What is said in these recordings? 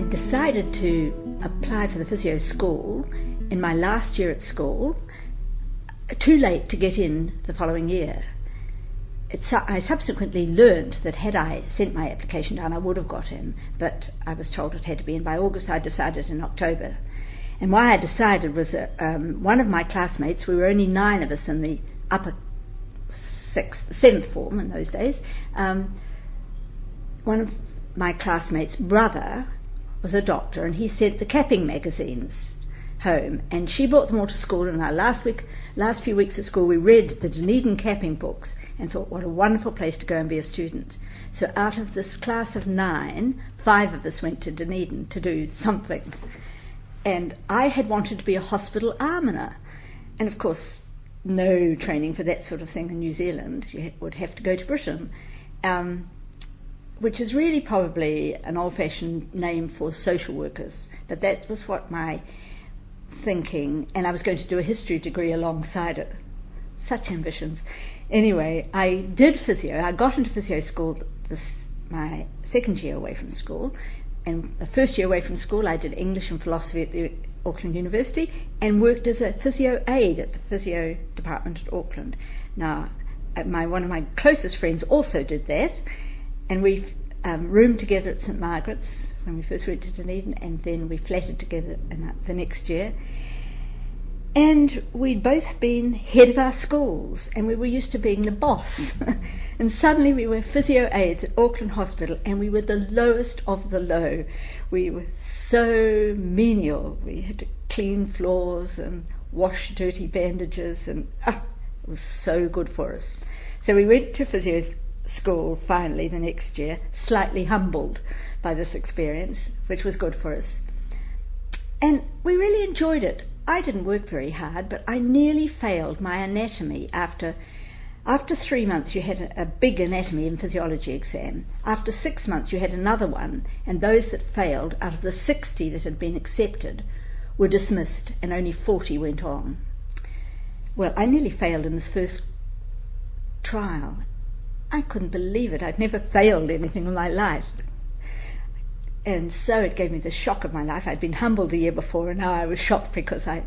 decided to apply for the physio school in my last year at school, too late to get in the following year. I subsequently learned that had I sent my application down, I would have got in, but I was told it had to be in by August. I decided in October. And why I decided was one of my classmates, we were only 9 of us in the upper 7th form in those days, one of my classmates' brother was a doctor, and he sent the capping magazines home, and she brought them all to school. And our last few weeks at school, we read the Dunedin capping books and thought, what a wonderful place to go and be a student. So out of this class of 9, 5 of us went to Dunedin to do something. And I had wanted to be a hospital almoner, and of course no training for that sort of thing in New Zealand. You would have to go to Britain, which is really probably an old-fashioned name for social workers, but that was what my thinking, and I was going to do a history degree alongside it. Such ambitions. Anyway, I did physio. I got into physio school my second year away from school, and the first year away from school I did English and philosophy at the Auckland University and worked as a physio aide at the physio department at Auckland. Now, one of my closest friends also did that, and we roomed together at St Margaret's when we first went to Dunedin, and then we flatted together the next year. And we'd both been head of our schools, and we were used to being the boss. And suddenly we were physio aides at Auckland Hospital, and we were the lowest of the low. We were so menial. We had to clean floors and wash dirty bandages, and it was so good for us. So we went to physio school finally the next year, slightly humbled by this experience, which was good for us. And we really enjoyed it. I didn't work very hard, but I nearly failed my anatomy. After 3 months you had a big anatomy and physiology exam. After 6 months you had another one, and those that failed, out of the 60 that had been accepted, were dismissed, and only 40 went on. Well, I nearly failed in this first trial. I couldn't believe it. I'd never failed anything in my life. And so it gave me the shock of my life. I'd been humbled the year before, and now I was shocked because I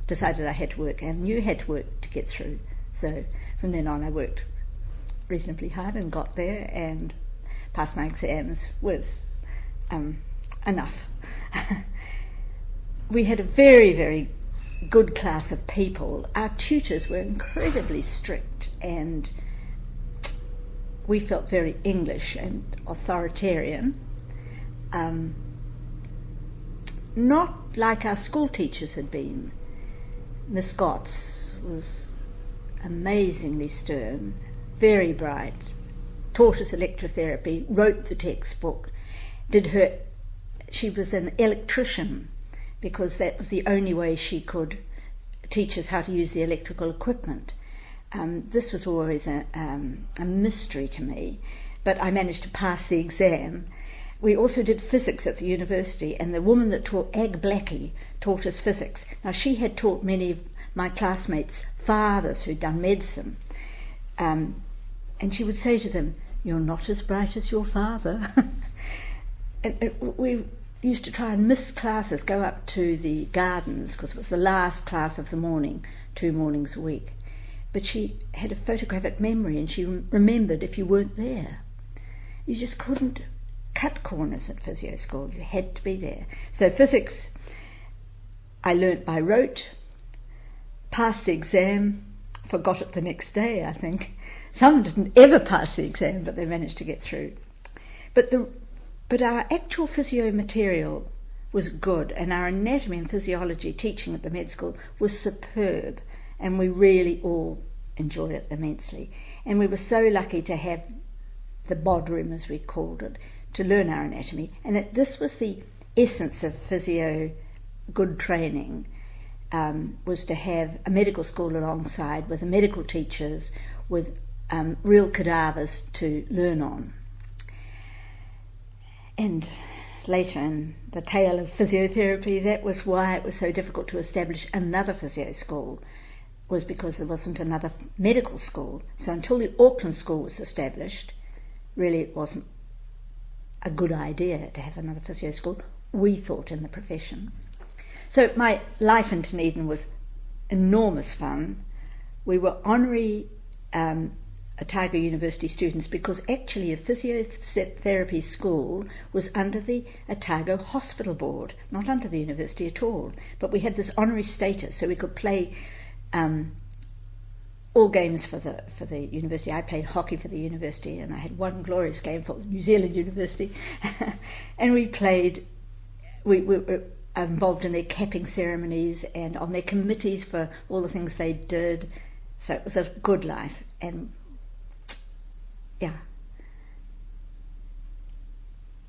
decided I had to work, and you had to work to get through. So from then on I worked reasonably hard and got there and passed my exams with enough. We had a very, very good class of people. Our tutors were incredibly strict, and we felt very English and authoritarian, not like our school teachers had been. Miss Gotts was amazingly stern, very bright, taught us electrotherapy, wrote the textbook, she was an electrician because that was the only way she could teach us how to use the electrical equipment. This was always a mystery to me, but I managed to pass the exam. We also did physics at the university, and the woman that taught, Ag Blackie, taught us physics. Now, she had taught many of my classmates' fathers who'd done medicine, and she would say to them, "You're not as bright as your father." And we used to try and miss classes, go up to the gardens, because it was the last class of the morning, 2 mornings a week. But she had a photographic memory, and she remembered if you weren't there. You just couldn't cut corners at physio school. You had to be there. So physics, I learnt by rote, passed the exam, forgot it the next day, I think. Some didn't ever pass the exam, but they managed to get through. But our actual physio material was good, and our anatomy and physiology teaching at the med school was superb, and we really all enjoyed it immensely. And we were so lucky to have the bod room, as we called it, to learn our anatomy. And this was the essence of physio good training, was to have a medical school alongside with the medical teachers, with real cadavers to learn on. And later in the tale of physiotherapy, that was why it was so difficult to establish another physio school, was because there wasn't another medical school. So until the Auckland school was established, really it wasn't a good idea to have another physio school, we thought in the profession. So my life in Dunedin was enormous fun. We were honorary Otago University students because actually a physiotherapy school was under the Otago Hospital Board, not under the university at all. But we had this honorary status, so we could play all games for the university. I played hockey for the university, and I had one glorious game for New Zealand University. And we were involved in their capping ceremonies and on their committees for all the things they did. So it was a good life. And yeah.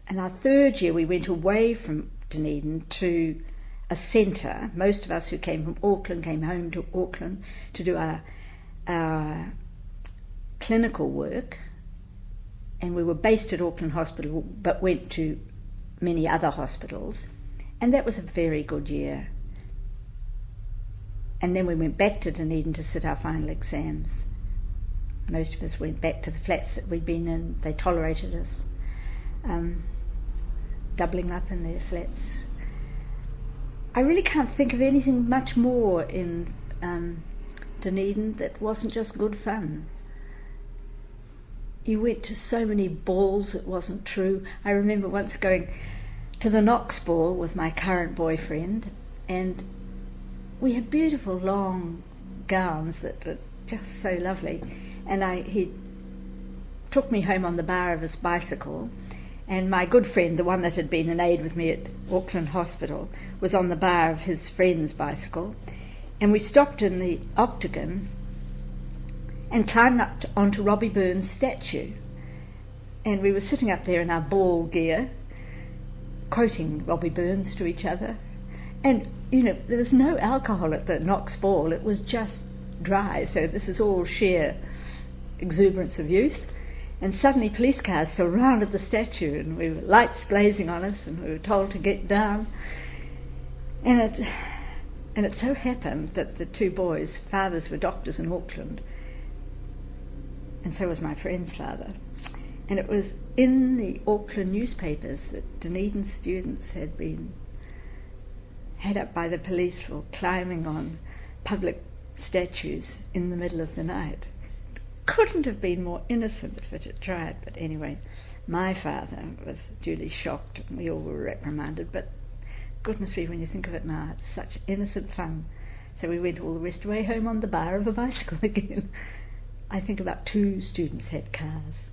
And our third year we went away from Dunedin to a centre. Most of us who came from Auckland came home to Auckland to do our clinical work, and we were based at Auckland Hospital but went to many other hospitals, and that was a very good year. And then we went back to Dunedin to sit our final exams. Most of us went back to the flats that we'd been in. They tolerated us, doubling up in their flats. I really can't think of anything much more in Dunedin that wasn't just good fun. You went to so many balls, it wasn't true. I remember once going to the Knox ball with my current boyfriend, and we had beautiful long gowns that were just so lovely, and he took me home on the bar of his bicycle, and my good friend, the one that had been an aide with me at Auckland Hospital, was on the bar of his friend's bicycle. And we stopped in the Octagon and climbed up onto Robbie Burns' statue. And we were sitting up there in our ball gear, quoting Robbie Burns to each other. And, there was no alcohol at the Knox ball. It was just dry. So this was all sheer exuberance of youth. And suddenly police cars surrounded the statue, and we were lights blazing on us, and we were told to get down. And it so happened that the two boys' fathers were doctors in Auckland, and so was my friend's father. And it was in the Auckland newspapers that Dunedin students had been had up by the police for climbing on public statues in the middle of the night. It couldn't have been more innocent if it had tried, but anyway, my father was duly shocked, and we all were reprimanded, but goodness me, when you think of it now, it's such innocent fun. So we went all the rest way home on the bar of a bicycle again. I think about 2 students had cars.